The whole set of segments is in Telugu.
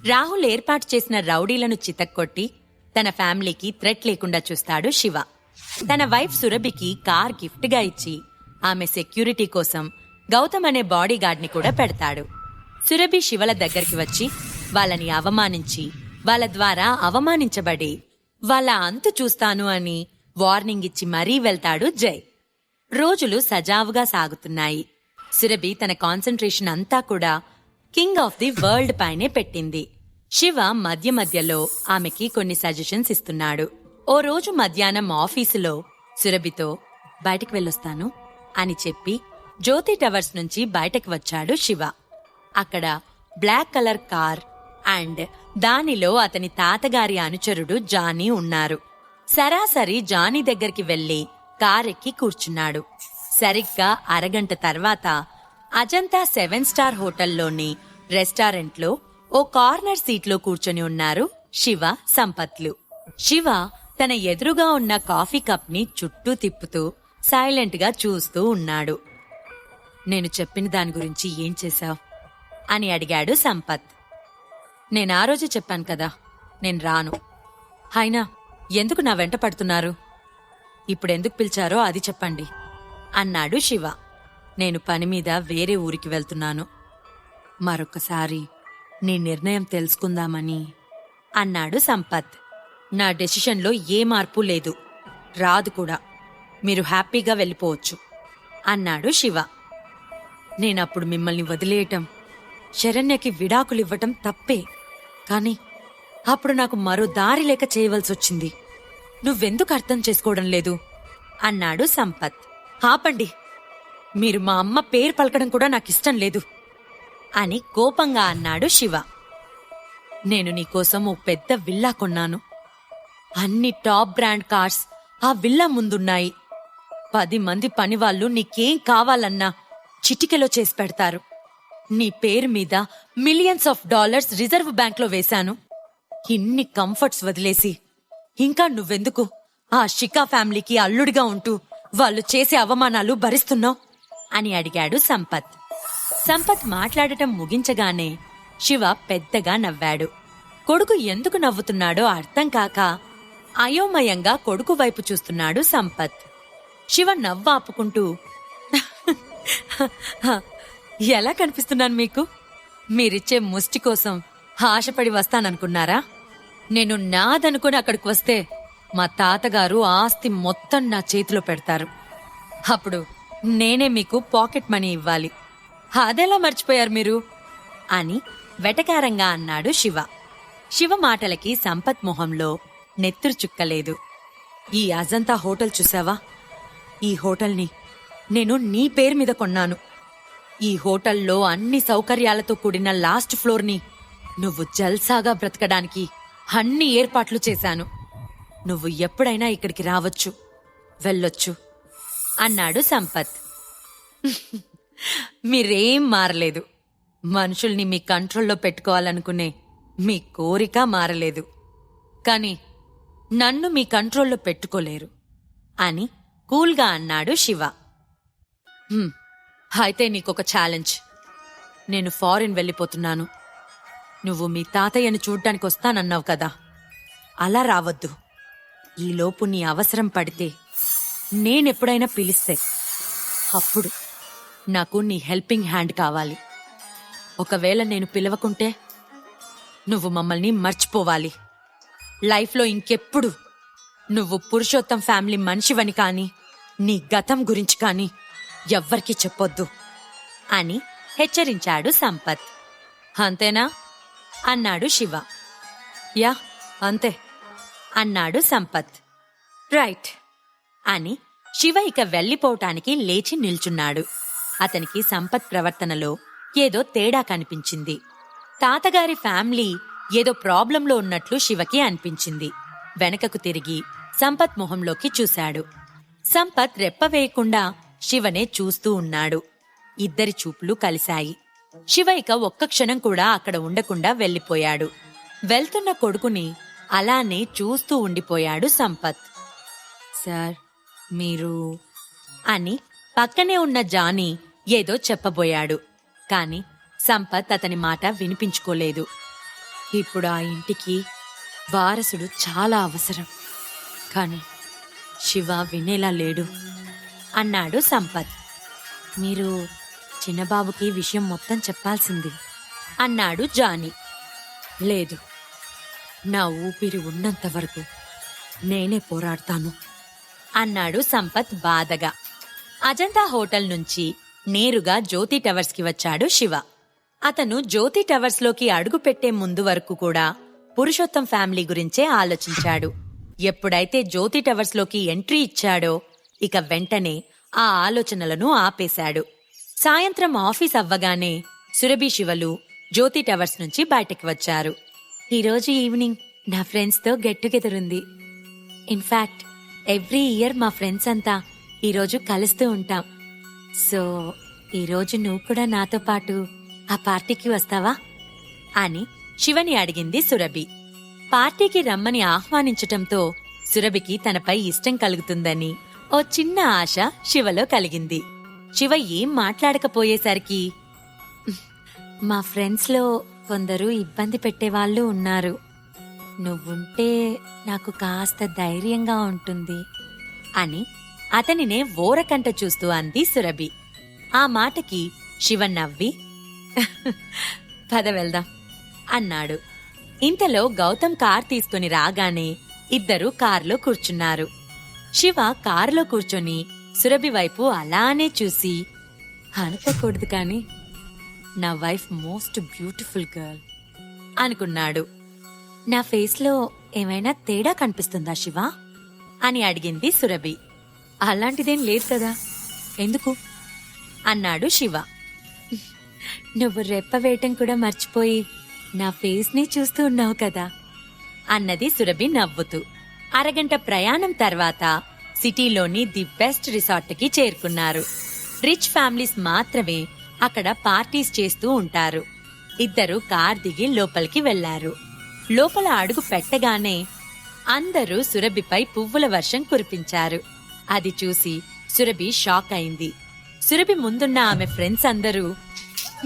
రాహుల్ ఏర్పాటు చేసిన రౌడీలను చితక్కొట్టి తన ఫ్యామిలీకి థ్రెట్ లేకుండా చూస్తాడు శివ. తన వైఫ్ సురభికి కార్ గిఫ్ట్గా ఇచ్చి ఆమె సెక్యూరిటీ కోసం గౌతమ్ అనే బాడీగార్డ్ని కూడా పెడతాడు. సురభి శివల దగ్గరికి వచ్చి వాళ్ళని అవమానించి వాళ్ళ ద్వారా అవమానించబడి వాళ్ళ అంతు చూస్తాను అని వార్నింగ్ ఇచ్చి మరీ వెళ్తాడు జై. రోజులు సజావుగా సాగుతున్నాయి. సురభి తన కాన్సంట్రేషన్ అంతా కూడా కింగ్ ఆఫ్ ది వరల్డ్ పైనే పెట్టింది. శివ మధ్య మధ్యలో ఆమెకి కొన్ని సజెషన్స్ ఇస్తున్నాడు. ఓ రోజు మధ్యాహ్నం ఆఫీసులో సురభితో బయటకు వెళ్ళొస్తాను అని చెప్పి జ్యోతి టవర్స్ నుంచి బయటకు వచ్చాడు శివ. అక్కడ బ్లాక్ కలర్ కార్ అండ్ దానిలో అతని తాతగారి అనుచరుడు జానీ ఉన్నారు. సరాసరి జానీ దగ్గరికి వెళ్లి కారెక్కి కూర్చున్నాడు. సరిగ్గా అరగంట తర్వాత అజంతా 7 స్టార్ హోటల్లోని రెస్టారెంట్లో ఓ కార్నర్ సీట్లో కూర్చొని ఉన్నారు శివ, సంపత్లు. శివ తన ఎదురుగా ఉన్న కాఫీ కప్ ని చుట్టూ తిప్పుతూ సైలెంట్ గా చూస్తూ ఉన్నాడు. నేను చెప్పిన దాని గురించి ఏం చేశావు అని అడిగాడు సంపత్. నేనా రోజు చెప్పాను కదా, నేను రాను. అయినా ఎందుకు నా వెంట పడుతున్నారు? ఇప్పుడెందుకు పిలిచారో అది చెప్పండి అన్నాడు శివ. నేను పని మీద వేరే ఊరికి వెళ్తున్నాను. మరొకసారి నీ నిర్ణయం తెలుసుకుందామని అన్నాడు సంపత్. నా డెసిషన్లో ఏ మార్పు లేదు, రాదు కూడా. మీరు హ్యాపీగా వెళ్ళిపోవచ్చు అన్నాడు శివ. నేనప్పుడు మిమ్మల్ని వదిలేయటం, శరణ్యకి విడాకులివ్వటం తప్పే. కాని అప్పుడు నాకు మరో దారి లేక చేయవలసొచ్చింది. నువ్వెందుకు అర్థం చేసుకోవడం లేదు అన్నాడు సంపత్. ఆపండి, మీరు మా అమ్మ పేరు పలకడం కూడా నాకిష్టం లేదు అని కోపంగా అన్నాడు శివ. నేను నీకోసం ఓ పెద్ద విల్లా కొన్నాను. అన్ని టాప్ బ్రాండ్ కార్స్ ఆ విల్లా ముందున్నాయి. 10 మంది పనివాళ్లు నీకేం కావాలన్నా చిటికెలో చేసి పెడతారు. నీ పేరు మీద మిలియన్స్ ఆఫ్ డాలర్స్ రిజర్వ్ బ్యాంక్లో వేశాను. ఇన్ని కంఫర్ట్స్ వదిలేసి ఇంకా నువ్వెందుకు ఆ షికా ఫ్యామిలీకి అల్లుడిగా ఉంటూ వాళ్ళు చేసే అవమానాలు భరిస్తున్నావు అని అడిగాడు సంపత్. సంపత్ మాట్లాడటం ముగించగానే శివ పెద్దగా నవ్వాడు. కొడుకు ఎందుకు నవ్వుతున్నాడో అర్థం కాక అయోమయంగా కొడుకు వైపు చూస్తున్నాడు సంపత్. శివ నవ్వు ఆపుకుంటూ, ఎలా కనిపిస్తున్నాను మీకు? మీరిచ్చే ముష్టి కోసం ఆశపడి వస్తాననుకున్నారా? నేను నాదనుకుని అక్కడికి వస్తే మా తాతగారు ఆస్తి మొత్తం నా చేతిలో పెడతారు. అప్పుడు నేనే మీకు పాకెట్ మనీ ఇవ్వాలి. అదెలా మర్చిపోయారు మీరు అని వెటకారంగా అన్నాడు శివ. శివ మాటలకి సంపత్ మొహంలో నెత్తురు చుక్కలేదు. ఈ అజంతా హోటల్ చూసావా? ఈ హోటల్ని నేను నీ పేరు మీద కొన్నాను. ఈ హోటల్లో అన్ని సౌకర్యాలతో కూడిన లాస్ట్ ఫ్లోర్ని నువ్వు జల్సాగా బ్రతకడానికి అన్ని ఏర్పాట్లు చేశాను. నువ్వు ఎప్పుడైనా ఇక్కడికి రావచ్చు, వెళ్ళొచ్చు అన్నాడు సంపత్. మీరేం మారలేదు. మనుషుల్ని మీ కంట్రోల్లో పెట్టుకోవాలనుకునే మీ కోరిక మారలేదు. కాని నన్ను మీ కంట్రోల్లో పెట్టుకోలేరు అని కూల్గా అన్నాడు శివ. అయితే నీకొక ఛాలెంజ్. నేను ఫారిన్ వెళ్ళిపోతున్నాను. నువ్వు మీ తాతయ్యను చూడ్డానికి వస్తానన్నావు కదా, అలా రావద్దు. ఈలోపు నీ అవసరం పడితే నేనెప్పుడైనా పిలిస్తే అప్పుడు నాకు నీ హెల్పింగ్ హ్యాండ్ కావాలి. ఒకవేళ నేను పిలవకుంటే నువ్వు మమ్మల్ని మర్చిపోవాలి. లైఫ్లో ఇంకెప్పుడు నువ్వు పురుషోత్తం ఫ్యామిలీ మనిషివని కానీ నీ గతం గురించి కానీ ఎవ్వరికీ చెప్పొద్దు అని హెచ్చరించాడు సంపత్. అంతేనా అన్నాడు శివ. యా అంతే అన్నాడు సంపత్. రైట్ అని శివ ఇక వెళ్లిపోవటానికి లేచి నిల్చున్నాడు. అతనికి సంపత్ ప్రవర్తనలో ఏదో తేడా కనిపించింది. తాతగారి ఫ్యామిలీ ఏదో ప్రాబ్లంలో ఉన్నట్లు శివకి అనిపించింది. వెనకకు తిరిగి సంపత్ మొహంలోకి చూశాడు. సంపత్ రెప్పవేయకుండా శివనే చూస్తూ ఉన్నాడు. ఇద్దరి చూపులు కలిశాయి. శివ ఇక ఒక్క క్షణం కూడా అక్కడ ఉండకుండా వెళ్లిపోయాడు. వెళ్తున్న కొడుకుని అలానే చూస్తూ ఉండిపోయాడు సంపత్. సార్ మీరు అని పక్కనే ఉన్న జానీ ఏదో చెప్పబోయాడు. కాని సంపత్ అతని మాట వినిపించుకోలేదు. ఇప్పుడు ఆ ఇంటికి వారసుడు చాలా అవసరం. కాని శివ వినేలా లేడు అన్నాడు సంపత్. మీరు చిన్నబాబుకి విషయం మొత్తం చెప్పాల్సింది అన్నాడు జానీ. లేదు, నా ఊపిరి ఉన్నంత వరకు నేనే పోరాడతాను అన్నాడు సంపత్ బాధగా. అజంతా హోటల్ నుంచి నేరుగా జ్యోతి టవర్స్కి వచ్చాడు శివ. అతను జ్యోతి టవర్స్లోకి అడుగుపెట్టే ముందు వరకు కూడా పురుషోత్తం ఫ్యామిలీ గురించే ఆలోచించాడు. ఎప్పుడైతే జ్యోతి టవర్స్లోకి ఎంట్రీ ఇచ్చాడో ఇక వెంటనే ఆ ఆలోచనలను ఆపేశాడు. సాయంత్రం ఆఫీస్ అవ్వగానే సురభి, శివలు జ్యోతి టవర్స్ నుంచి బయటకు వచ్చారు. ఈరోజు ఈవినింగ్ నా ఫ్రెండ్స్తో గెట్ టుగెదర్ ఉంది. ఇన్ఫాక్ట్ ఎవ్రీ ఇయర్ మా ఫ్రెండ్స్ అంతా ఈరోజు కలుస్తూ ఉంటాం. సో ఈరోజు నువ్వు కూడా నాతో పాటు ఆ పార్టీకి వస్తావా అని శివని అడిగింది సురభి. పార్టీకి రమ్మని ఆహ్వానించటంతో సురభికి తనపై ఇష్టం కలుగుతుందని ఓ చిన్న ఆశ శివలో కలిగింది. శివ ఏం మాట్లాడకపోయేసరికి, మా ఫ్రెండ్స్లో కొందరు ఇబ్బంది పెట్టేవాళ్లు ఉన్నారు. నువ్వుంటే నాకు కాస్త ధైర్యంగా ఉంటుంది అని అతనినే ఓరకంట చూస్తూ అంది సురభి. ఆ మాటకి శివ నవ్వి, పద వెళ్దాం అన్నాడు. ఇంతలో గౌతమ్ కార్ తీసుకుని రాగానే ఇద్దరూ కారులో కూర్చున్నారు. శివ కారులో కూర్చొని సురభి వైపు అలానే చూసి, అనుకోకూడదు కాని నా వైఫ్ మోస్ట్ బ్యూటిఫుల్ గర్ల్ అనుకున్నాడు. నా ఫేస్లో ఏమైనా తేడా కనిపిస్తుందా శివ అని అడిగింది సురభి. అలాంటిదేం లేదు కదా, ఎందుకు అన్నాడు శివ. నువ్వు రెప్పవేయటం కూడా మర్చిపోయి నా ఫేస్ని చూస్తూ ఉన్నావు కదా అన్నది సురభి నవ్వుతూ. అరగంట ప్రయాణం తర్వాత సిటీలోని ది బెస్ట్ రిసార్ట్కి చేరుకున్నారు. రిచ్ ఫ్యామిలీస్ మాత్రమే అక్కడ పార్టీస్ చేస్తూ ఉంటారు. ఇద్దరు కార్ దిగి లోపలికి వెళ్లారు. లోపల అడుగు పెట్టగానే అందరూ సురభిపై పువ్వుల వర్షం కురిపించారు. అది చూసి సురభి షాక్ అయింది. సురభి ముందున్న ఆమె ఫ్రెండ్స్ అందరూ,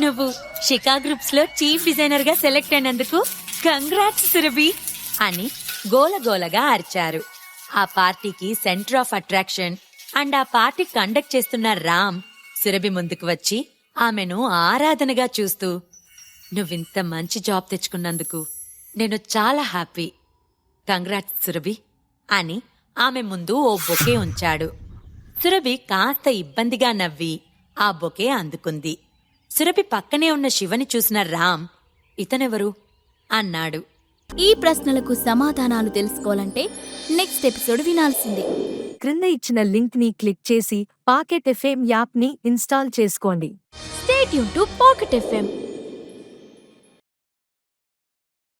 నువ్వు షికా గ్రూప్స్ లో చీఫ్ డిజైనర్ గా సెలెక్ట్ అయినందుకు కంగ్రాట్స్ సురభి అని గోలగోలగా అరిచారు. ఆ పార్టీకి సెంటర్ ఆఫ్ అట్రాక్షన్ అండ్ ఆ పార్టీ కండక్ట్ చేస్తున్న రామ్ సురభి ముందుకు వచ్చి ఆమెను ఆరాధనగా చూస్తూ, నువ్వింత మంచి జాబ్ తెచ్చుకున్నందుకు నేను చాలా హ్యాపీ, కంగ్రాట్స్ సురభి అని ఆమె ముందు ఓ బొకే ఉంచాడు. సురభి కాస్త ఇబ్బందిగా నవ్వి ఆ బొకే అందుకుంది. సురభి పక్కనే ఉన్న శివని చూసిన రామ్, ఇతనెవరు అన్నాడు. ఈ ప్రశ్నలకు సమాధానాలు తెలుసుకోవాలంటే నెక్స్ట్ ఎపిసోడ్ వినాల్సిందే. క్రింద ఇచ్చిన లింక్ ని క్లిక్ చేసి పాకెట్ ఎఫ్ఎం యాప్ ని ఇన్స్టాల్ చేసుకోండి. Stay tune to pocket FM.